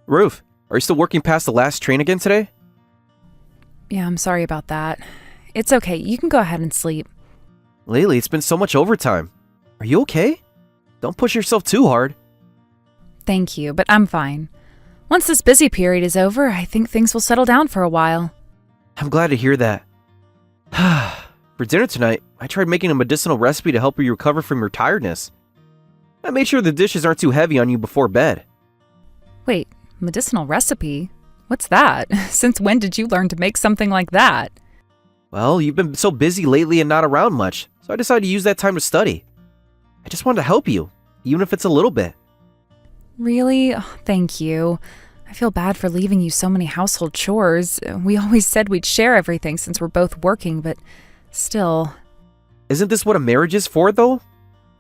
Ruth, are you still working past the last train again today? Yeah, I'm sorry about that. It's okay, you can go ahead and sleep. Lately, it's been so much overtime. Are you okay? Don't push yourself too hard. Thank you, but I'm fine. Once this busy period is over, I think things will settle down for a while. I'm glad to hear that. For dinner tonight, I tried making a medicinal recipe to help you recover from your tiredness. I made sure the dishes aren't too heavy on you before bed. Wait, medicinal recipe? What's that? Since when did you learn to make something like that? Well, you've been so busy lately and not around much, so I decided to use that time to study. I just wanted to help you, even if it's a little bit. Really? Oh, thank you. I feel bad for leaving you so many household chores. We always said we'd share everything since we're both working, but still. Isn't this what a marriage is for, though?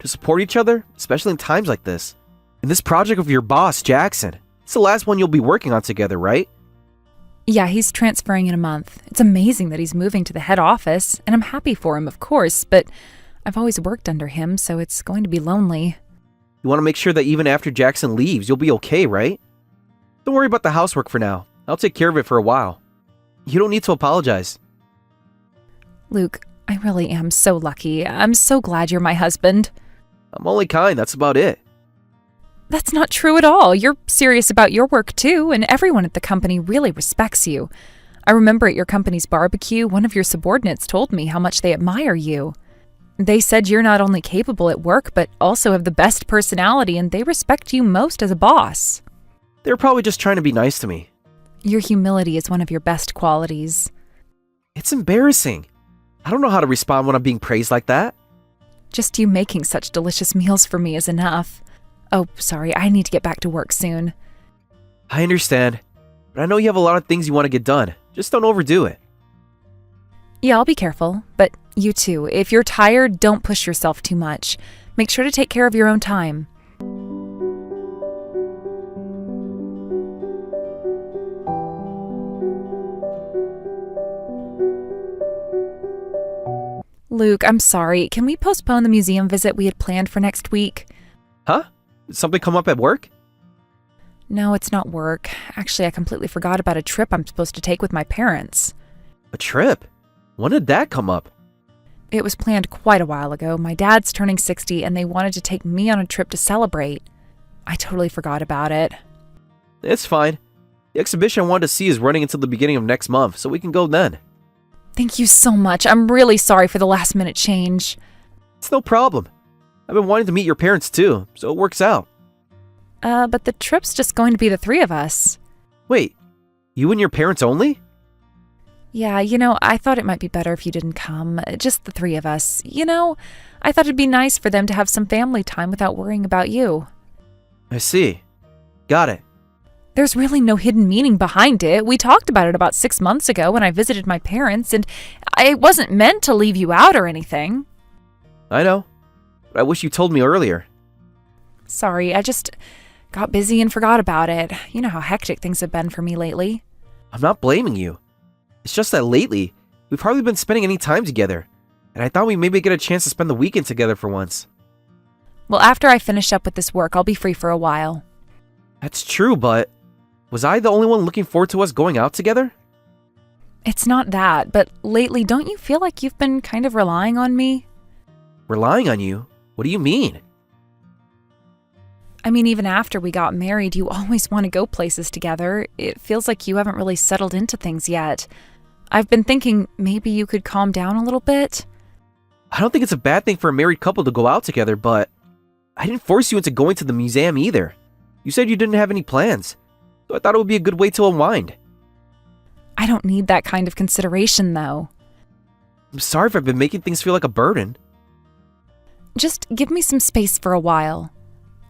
To support each other, especially in times like this. And this project of your boss, Jackson, it's the last one you'll be working on together, right? Yeah, he's transferring in a month. It's amazing that he's moving to the head office, and I'm happy for him, of course, but I've always worked under him, so it's going to be lonely. You want to make sure that even after Jackson leaves, you'll be okay, right? Don't worry about the housework for now. I'll take care of it for a while. You don't need to apologize. Luke, I really am so lucky. I'm so glad you're my husband. I'm only kind, that's about it. That's not true at all. You're serious about your work too, and everyone at the company really respects you. I remember at your company's barbecue, one of your subordinates told me how much they admire you. They said you're not only capable at work, but also have the best personality, and they respect you most as a boss. They're probably just trying to be nice to me. Your humility is one of your best qualities. It's embarrassing. I don't know how to respond when I'm being praised like that. Just you making such delicious meals for me is enough. Oh, sorry, I need to get back to work soon. I understand, but I know you have a lot of things you want to get done. Just don't overdo it. Yeah, I'll be careful, but you too. If you're tired, don't push yourself too much. Make sure to take care of your own time. Luke, I'm sorry. Can we postpone the museum visit we had planned for next week? Huh? Did something come up at work? No, it's not work. Actually, I completely forgot about a trip I'm supposed to take with my parents. A trip? When did that come up? It was planned quite a while ago. My dad's turning 60 and they wanted to take me on a trip to celebrate. I totally forgot about it. It's fine. The exhibition I wanted to see is running until the beginning of next month, so we can go then. Thank you so much. I'm really sorry for the last-minute change. It's no problem. I've been wanting to meet your parents too, so it works out. But the trip's just going to be the three of us. Wait, you and your parents only? Yeah, I thought it might be better if you didn't come. Just the three of us. I thought it'd be nice for them to have some family time without worrying about you. I see. Got it. There's really no hidden meaning behind it. We talked about it about 6 months ago when I visited my parents, and I wasn't meant to leave you out or anything. I know, but I wish you told me earlier. Sorry, I just got busy and forgot about it. You know how hectic things have been for me lately. I'm not blaming you. It's just that lately, we've hardly been spending any time together, and I thought we maybe get a chance to spend the weekend together for once. Well, after I finish up with this work, I'll be free for a while. That's true, but was I the only one looking forward to us going out together? It's not that, but lately, don't you feel like you've been kind of relying on me? Relying on you? What do you mean? I mean, even after we got married, you always want to go places together. It feels like you haven't really settled into things yet. I've been thinking maybe you could calm down a little bit. I don't think it's a bad thing for a married couple to go out together, but I didn't force you into going to the museum either. You said you didn't have any plans, so I thought it would be a good way to unwind. I don't need that kind of consideration, though. I'm sorry if I've been making things feel like a burden. Just give me some space for a while.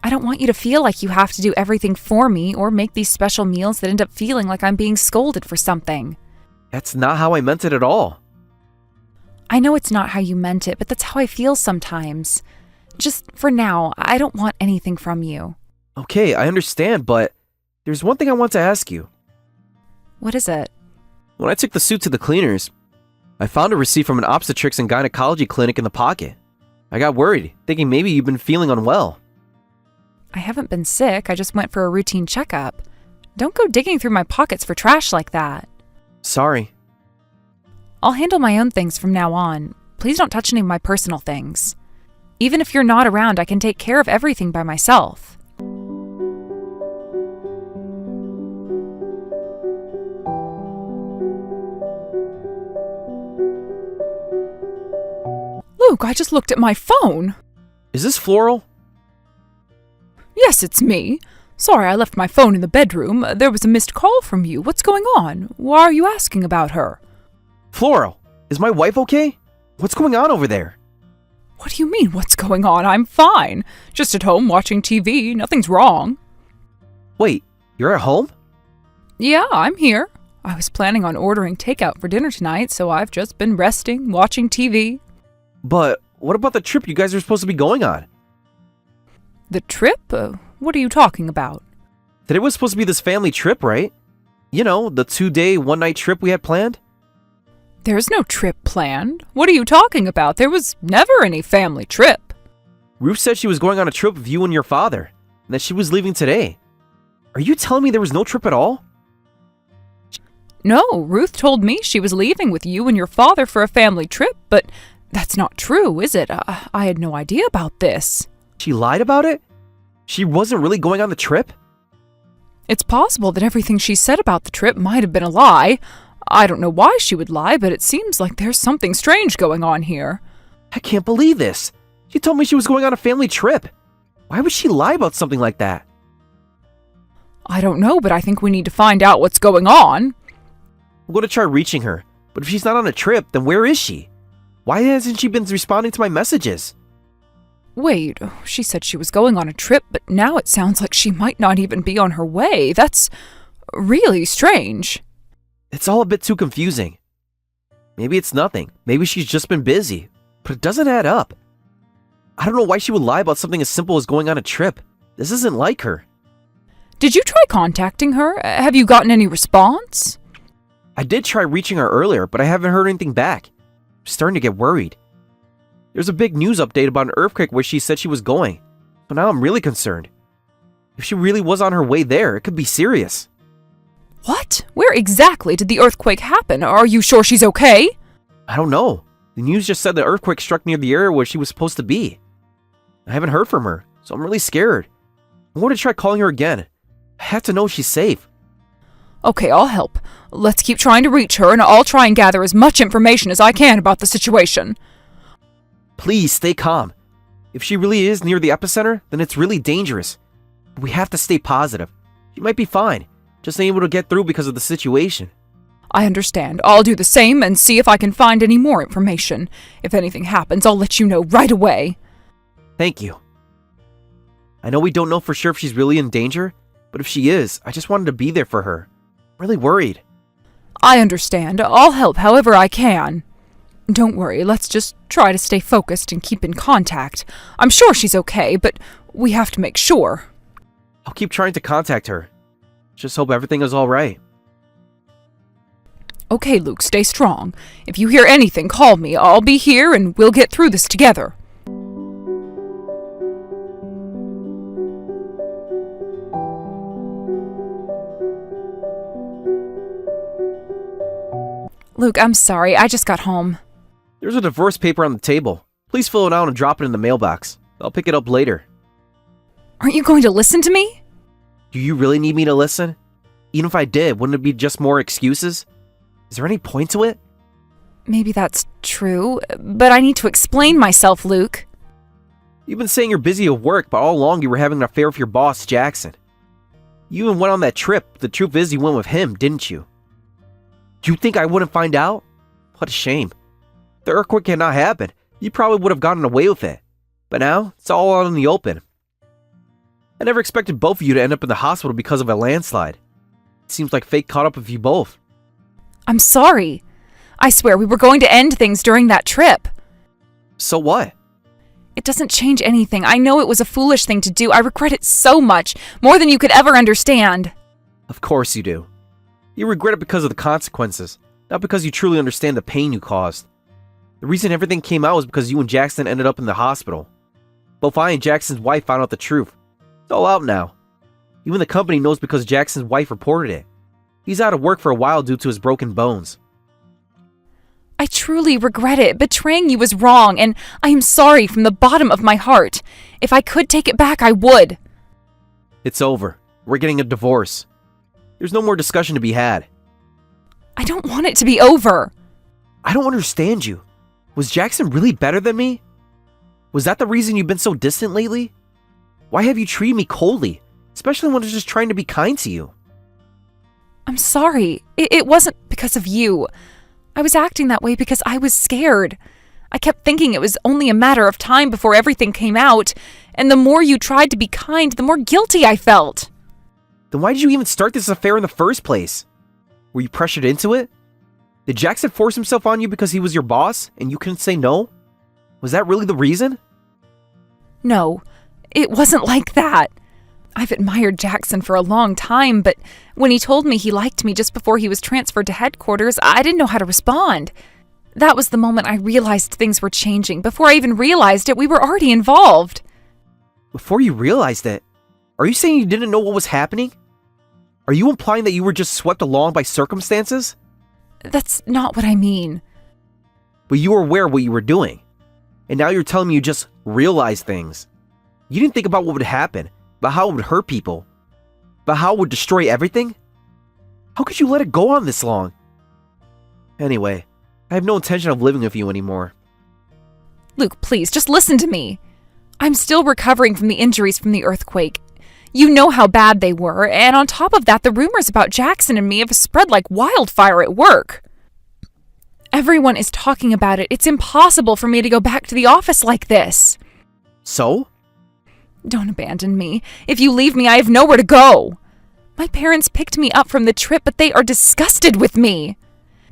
I don't want you to feel like you have to do everything for me or make these special meals that end up feeling like I'm being scolded for something. That's not how I meant it at all. I know it's not how you meant it, but that's how I feel sometimes. Just for now, I don't want anything from you. Okay, I understand, but there's one thing I want to ask you. What is it? When I took the suit to the cleaners, I found a receipt from an obstetrics and gynecology clinic in the pocket. I got worried, thinking maybe you've been feeling unwell. I haven't been sick. I just went for a routine checkup. Don't go digging through my pockets for trash like that. Sorry. I'll handle my own things from now on. Please don't touch any of my personal things. Even if you're not around, I can take care of everything by myself. Luke, I just looked at my phone. Is this Floral? Yes, it's me. Sorry, I left my phone in the bedroom. There was a missed call from you. What's going on? Why are you asking about her? Floral, is my wife okay? What's going on over there? What do you mean, what's going on? I'm fine. Just at home watching TV. Nothing's wrong. Wait, you're at home? Yeah, I'm here. I was planning on ordering takeout for dinner tonight, so I've just been resting, watching TV. But what about the trip you guys are supposed to be going on? The trip? What are you talking about? Today was supposed to be this family trip, right? You know, the 2-day, 1-night trip we had planned? There's no trip planned. What are you talking about? There was never any family trip. Ruth said she was going on a trip with you and your father, and that she was leaving today. Are you telling me there was no trip at all? No, Ruth told me she was leaving with you and your father for a family trip, but that's not true, is it? I had no idea about this. She lied about it? She wasn't really going on the trip? It's possible that everything she said about the trip might have been a lie. I don't know why she would lie, but it seems like there's something strange going on here. I can't believe this. She told me she was going on a family trip. Why would she lie about something like that? I don't know, but I think we need to find out what's going on. I'm going to try reaching her, but if she's not on a trip, then where is she? Why hasn't she been responding to my messages? Wait, she said she was going on a trip, but now it sounds like she might not even be on her way. That's really strange. It's all a bit too confusing. Maybe it's nothing. Maybe she's just been busy, but it doesn't add up. I don't know why she would lie about something as simple as going on a trip. This isn't like her. Did you try contacting her? Have you gotten any response? I did try reaching her earlier, but I haven't heard anything back. I'm starting to get worried. There's a big news update about an earthquake where she said she was going, so now I'm really concerned. If she really was on her way there, it could be serious. What? Where exactly did the earthquake happen? Are you sure she's okay? I don't know. The news just said the earthquake struck near the area where she was supposed to be. I haven't heard from her, so I'm really scared. I'm going to try calling her again. I have to know she's safe. Okay, I'll help. Let's keep trying to reach her, and I'll try and gather as much information as I can about the situation. Please stay calm. If she really is near the epicenter, then it's really dangerous. We have to stay positive. She might be fine, just ain't able to get through because of the situation. I understand. I'll do the same and see if I can find any more information. If anything happens, I'll let you know right away. Thank you. I know we don't know for sure if she's really in danger, but if she is, I just wanted to be there for her. I'm really worried. I understand. I'll help however I can. Don't worry, let's just try to stay focused and keep in contact. I'm sure she's okay, but we have to make sure. I'll keep trying to contact her. Just hope everything is all right. Okay, Luke, stay strong. If you hear anything, call me. I'll be here and we'll get through this together. Luke, I'm sorry. I just got home. There's a divorce paper on the table. Please fill it out and drop it in the mailbox. I'll pick it up later. Aren't you going to listen to me? Do you really need me to listen? Even if I did, wouldn't it be just more excuses? Is there any point to it? Maybe that's true, but I need to explain myself, Luke. You've been saying you're busy at work, but all along you were having an affair with your boss, Jackson. You even went on that trip. The truth is you went with him, didn't you? Do you think I wouldn't find out? What a shame. The earthquake had not happened. You probably would have gotten away with it. But now, it's all out in the open. I never expected both of you to end up in the hospital because of a landslide. It seems like fate caught up with you both. I'm sorry. I swear we were going to end things during that trip. So what? It doesn't change anything. I know it was a foolish thing to do. I regret it so much, more than you could ever understand. Of course you do. You regret it because of the consequences, not because you truly understand the pain you caused. The reason everything came out was because you and Jackson ended up in the hospital. Both I and Jackson's wife found out the truth. It's all out now. Even the company knows because Jackson's wife reported it. He's out of work for a while due to his broken bones. I truly regret it. Betraying you was wrong, and I am sorry from the bottom of my heart. If I could take it back, I would. It's over. We're getting a divorce. There's no more discussion to be had. I don't want it to be over. I don't understand you. Was Jackson really better than me? Was that the reason you've been so distant lately? Why have you treated me coldly, especially when I was just trying to be kind to you? I'm sorry. It wasn't because of you. I was acting that way because I was scared. I kept thinking it was only a matter of time before everything came out, and the more you tried to be kind, the more guilty I felt. Then why did you even start this affair in the first place? Were you pressured into it? Did Jackson force himself on you because he was your boss and you couldn't say no? Was that really the reason? No, it wasn't like that. I've admired Jackson for a long time, but when he told me he liked me just before he was transferred to headquarters, I didn't know how to respond. That was the moment I realized things were changing. Before I even realized it, we were already involved. Before you realized it? Are you saying you didn't know what was happening? Are you implying that you were just swept along by circumstances? That's not what I mean. But you were aware of what you were doing. And now you're telling me you just realized things. You didn't think about what would happen, about how it would hurt people, about how it would destroy everything? How could you let it go on this long? Anyway, I have no intention of living with you anymore. Luke, please, just listen to me. I'm still recovering from the injuries from the earthquake. You know how bad they were, and on top of that, the rumors about Jackson and me have spread like wildfire at work. Everyone is talking about it. It's impossible for me to go back to the office like this. So? Don't abandon me. If you leave me, I have nowhere to go. My parents picked me up from the trip, but they are disgusted with me.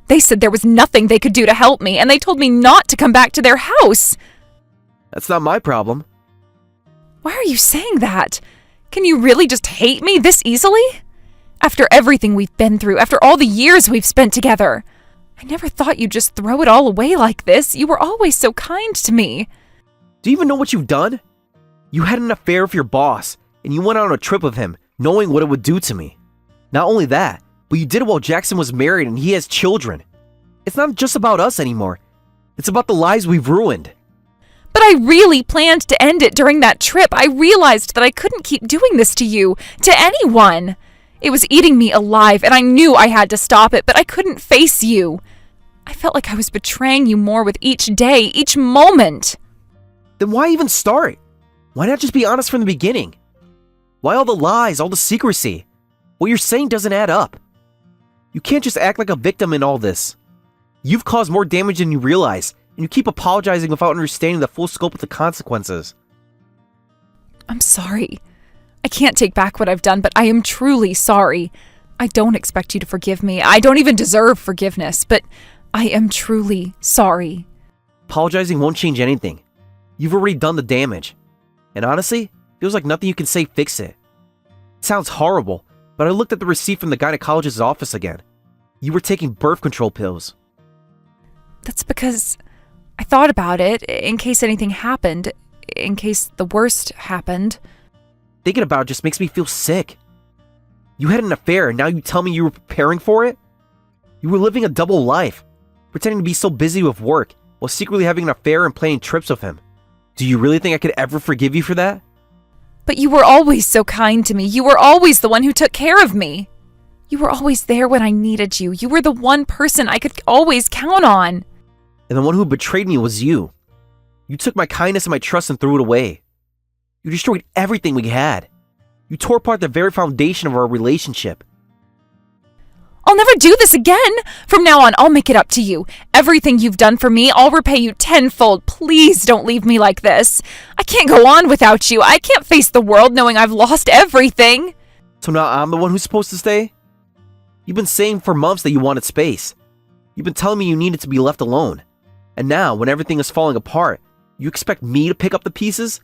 They said there was nothing they could do to help me, and they told me not to come back to their house. That's not my problem. Why are you saying that? Can you really just hate me this easily? After everything we've been through, after all the years we've spent together. I never thought you'd just throw it all away like this. You were always so kind to me. Do you even know what you've done? You had an affair with your boss, and you went on a trip with him, knowing what it would do to me. Not only that, but you did it while Jackson was married and he has children. It's not just about us anymore. It's about the lives we've ruined. But I really planned to end it during that trip. I realized that I couldn't keep doing this to you, to anyone. It was eating me alive, and I knew I had to stop it, but I couldn't face you. I felt like I was betraying you more with each day, each moment. Then why even start? Why not just be honest from the beginning? Why all the lies, all the secrecy? What you're saying doesn't add up. You can't just act like a victim in all this. You've caused more damage than you realize, and you keep apologizing without understanding the full scope of the consequences. I'm sorry. I can't take back what I've done, but I am truly sorry. I don't expect you to forgive me. I don't even deserve forgiveness, but I am truly sorry. Apologizing won't change anything. You've already done the damage. And honestly, feels like nothing you can say fix it. It sounds horrible, but I looked at the receipt from the gynecologist's office again. You were taking birth control pills. That's because I thought about it in case anything happened, in case the worst happened. Thinking about it just makes me feel sick. You had an affair and now you tell me you were preparing for it? You were living a double life, pretending to be so busy with work while secretly having an affair and planning trips with him. Do you really think I could ever forgive you for that? But you were always so kind to me. You were always the one who took care of me. You were always there when I needed you. You were the one person I could always count on. And the one who betrayed me was you. You took my kindness and my trust and threw it away. You destroyed everything we had. You tore apart the very foundation of our relationship. I'll never do this again. From now on, I'll make it up to you. Everything you've done for me, I'll repay you tenfold. Please don't leave me like this. I can't go on without you. I can't face the world knowing I've lost everything. So now I'm the one who's supposed to stay? You've been saying for months that you wanted space. You've been telling me you needed to be left alone. And now, when everything is falling apart, you expect me to pick up the pieces?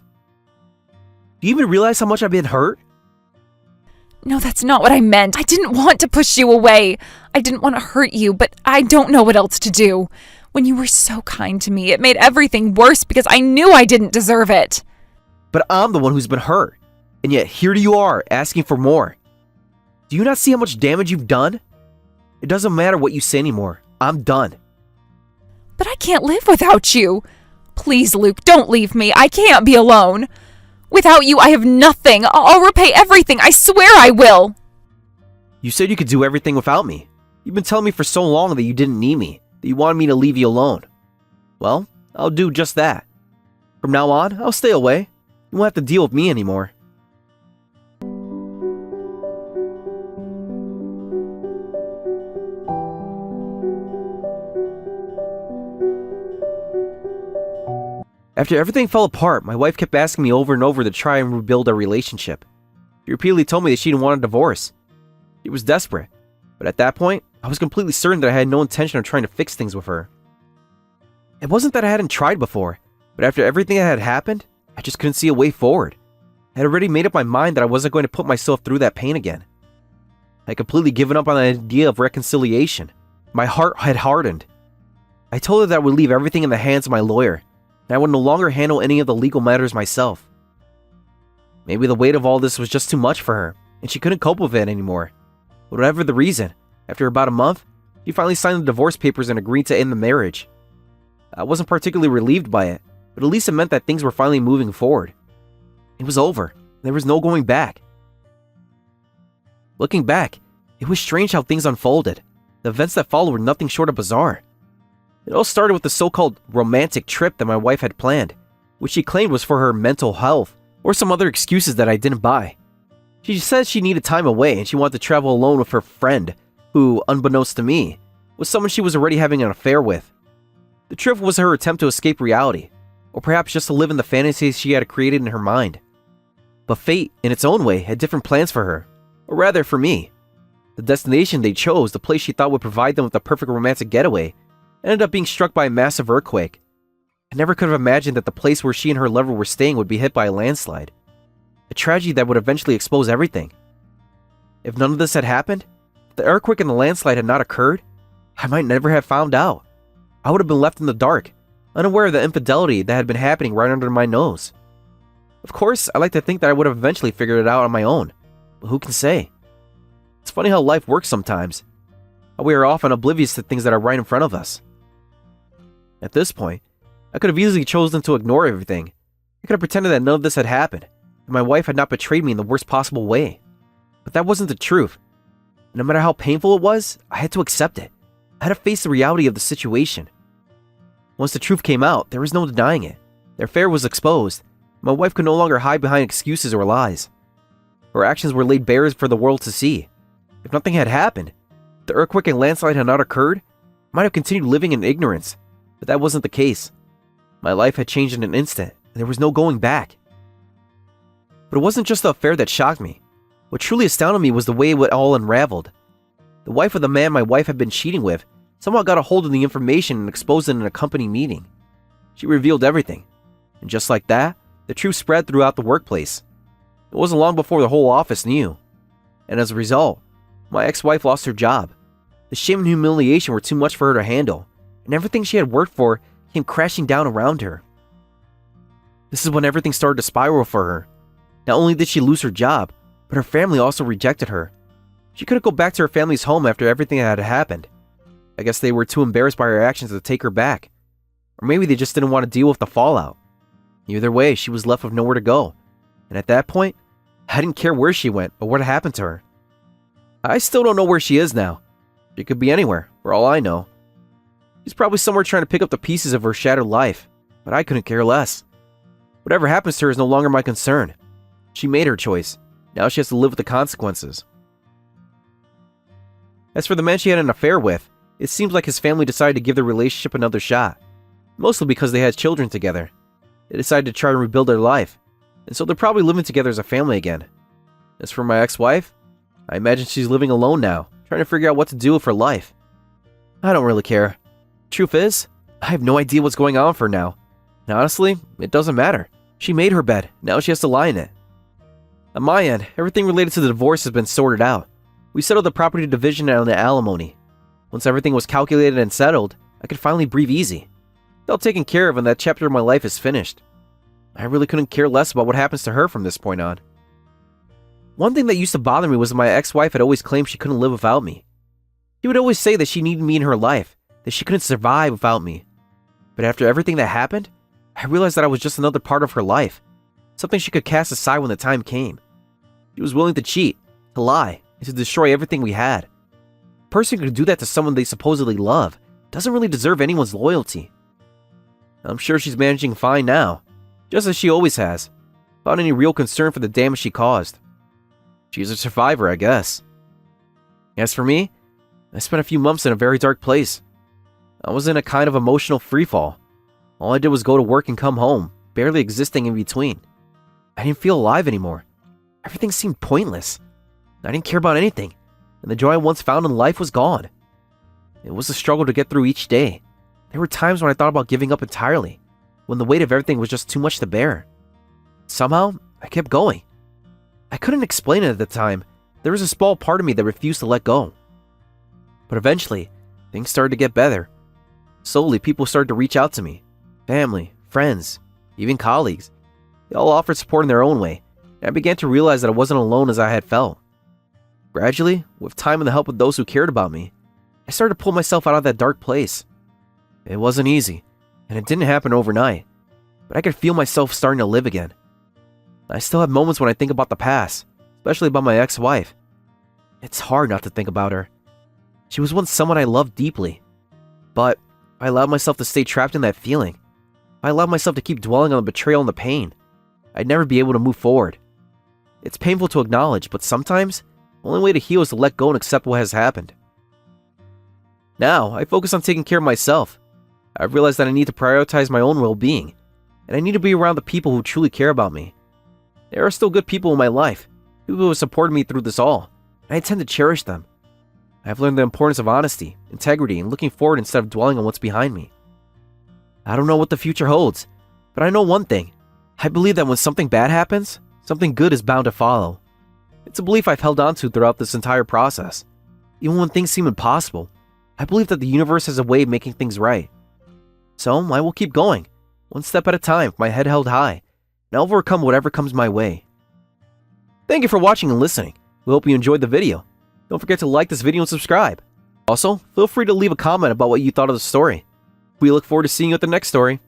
Do you even realize how much I've been hurt? No, that's not what I meant. I didn't want to push you away. I didn't want to hurt you, but I don't know what else to do. When you were so kind to me, it made everything worse because I knew I didn't deserve it. But I'm the one who's been hurt. And yet here you are, asking for more. Do you not see how much damage you've done? It doesn't matter what you say anymore. I'm done. But I can't live without you. Please, Luke, don't leave me. I can't be alone. Without you, I have nothing. I'll repay everything. I swear I will. You said you could do everything without me. You've been telling me for so long that you didn't need me, that you wanted me to leave you alone. Well, I'll do just that. From now on, I'll stay away. You won't have to deal with me anymore. After everything fell apart, my wife kept asking me over and over to try and rebuild our relationship. She repeatedly told me that she didn't want a divorce. She was desperate, but at that point, I was completely certain that I had no intention of trying to fix things with her. It wasn't that I hadn't tried before, but after everything that had happened, I just couldn't see a way forward. I had already made up my mind that I wasn't going to put myself through that pain again. I had completely given up on the idea of reconciliation. My heart had hardened. I told her that I would leave everything in the hands of my lawyer, and I would no longer handle any of the legal matters myself. Maybe the weight of all this was just too much for her, and she couldn't cope with it anymore. But whatever the reason, after about a month, she finally signed the divorce papers and agreed to end the marriage. I wasn't particularly relieved by it, but at least it meant that things were finally moving forward. It was over. There was no going back. Looking back, it was strange how things unfolded. The events that followed were nothing short of bizarre. It all started with the so-called romantic trip that my wife had planned, which she claimed was for her mental health, or some other excuses that I didn't buy. She said she needed time away and she wanted to travel alone with her friend, who, unbeknownst to me, was someone she was already having an affair with. The trip was her attempt to escape reality, or perhaps just to live in the fantasies she had created in her mind. But fate, in its own way, had different plans for her, or rather for me. The destination they chose, the place she thought would provide them with the perfect romantic getaway, ended up being struck by a massive earthquake. I never could have imagined that the place where she and her lover were staying would be hit by a landslide. A tragedy that would eventually expose everything. If none of this had happened, if the earthquake and the landslide had not occurred, I might never have found out. I would have been left in the dark, unaware of the infidelity that had been happening right under my nose. Of course, I like to think that I would have eventually figured it out on my own, but who can say? It's funny how life works sometimes, how we are often oblivious to things that are right in front of us. At this point, I could have easily chosen to ignore everything. I could have pretended that none of this had happened, and my wife had not betrayed me in the worst possible way. But that wasn't the truth. No matter how painful it was, I had to accept it. I had to face the reality of the situation. Once the truth came out, there was no denying it. Their affair was exposed. My wife could no longer hide behind excuses or lies. Her actions were laid bare for the world to see. If nothing had happened, if the earthquake and landslide had not occurred, I might have continued living in ignorance. But that wasn't the case. My life had changed in an instant, and there was no going back. But it wasn't just the affair that shocked me. What truly astounded me was the way it all unraveled. The wife of the man my wife had been cheating with somehow got a hold of the information and exposed it in a company meeting. She revealed everything. And just like that, the truth spread throughout the workplace. It wasn't long before the whole office knew. And as a result, my ex-wife lost her job. The shame and humiliation were too much for her to handle, and everything she had worked for came crashing down around her. This is when everything started to spiral for her. Not only did she lose her job, but her family also rejected her. She couldn't go back to her family's home after everything that had happened. I guess they were too embarrassed by her actions to take her back. Or maybe they just didn't want to deal with the fallout. Either way, she was left with nowhere to go. And at that point, I didn't care where she went or what happened to her. I still don't know where she is now. She could be anywhere, for all I know. She's probably somewhere trying to pick up the pieces of her shattered life, but I couldn't care less. Whatever happens to her is no longer my concern. She made her choice. Now she has to live with the consequences. As for the man she had an affair with, it seems like his family decided to give their relationship another shot. Mostly because they had children together. They decided to try and rebuild their life, and so they're probably living together as a family again. As for my ex-wife, I imagine she's living alone now, trying to figure out what to do with her life. I don't really care. Truth is, I have no idea what's going on for her now. And honestly, it doesn't matter. She made her bed, now she has to lie in it. On my end, everything related to the divorce has been sorted out. We settled the property division and the alimony. Once everything was calculated and settled, I could finally breathe easy. All taken care of and that chapter of my life is finished. I really couldn't care less about what happens to her from this point on. One thing that used to bother me was that my ex-wife had always claimed she couldn't live without me. She would always say that she needed me in her life, that she couldn't survive without me. But after everything that happened, I realized that I was just another part of her life, something she could cast aside when the time came. She was willing to cheat, to lie, and to destroy everything we had. A person who could do that to someone they supposedly love doesn't really deserve anyone's loyalty. I'm sure she's managing fine now, just as she always has, without any real concern for the damage she caused. She's a survivor, I guess. As for me, I spent a few months in a very dark place. I was in a kind of emotional freefall. All I did was go to work and come home, barely existing in between. I didn't feel alive anymore. Everything seemed pointless. I didn't care about anything, and the joy I once found in life was gone. It was a struggle to get through each day. There were times when I thought about giving up entirely, when the weight of everything was just too much to bear. Somehow, I kept going. I couldn't explain it at the time. There was a small part of me that refused to let go. But eventually, things started to get better. Slowly, people started to reach out to me. Family, friends, even colleagues. They all offered support in their own way, and I began to realize that I wasn't alone as I had felt. Gradually, with time and the help of those who cared about me, I started to pull myself out of that dark place. It wasn't easy, and it didn't happen overnight, but I could feel myself starting to live again. I still have moments when I think about the past, especially about my ex-wife. It's hard not to think about her. She was once someone I loved deeply, but I allowed myself to stay trapped in that feeling. I allowed myself to keep dwelling on the betrayal and the pain. I'd never be able to move forward. It's painful to acknowledge, but sometimes the only way to heal is to let go and accept what has happened. Now, I focus on taking care of myself. I've realized that I need to prioritize my own well-being, and I need to be around the people who truly care about me. There are still good people in my life, people who have supported me through this all, and I intend to cherish them. I've learned the importance of honesty, integrity, and looking forward instead of dwelling on what's behind me. I don't know what the future holds, but I know one thing. I believe that when something bad happens, something good is bound to follow. It's a belief I've held on to throughout this entire process. Even when things seem impossible, I believe that the universe has a way of making things right. So I will keep going, one step at a time, with my head held high, and I'll overcome whatever comes my way. Thank you for watching and listening. We hope you enjoyed the video. Don't forget to like this video and subscribe. Also, feel free to leave a comment about what you thought of the story. We look forward to seeing you at the next story.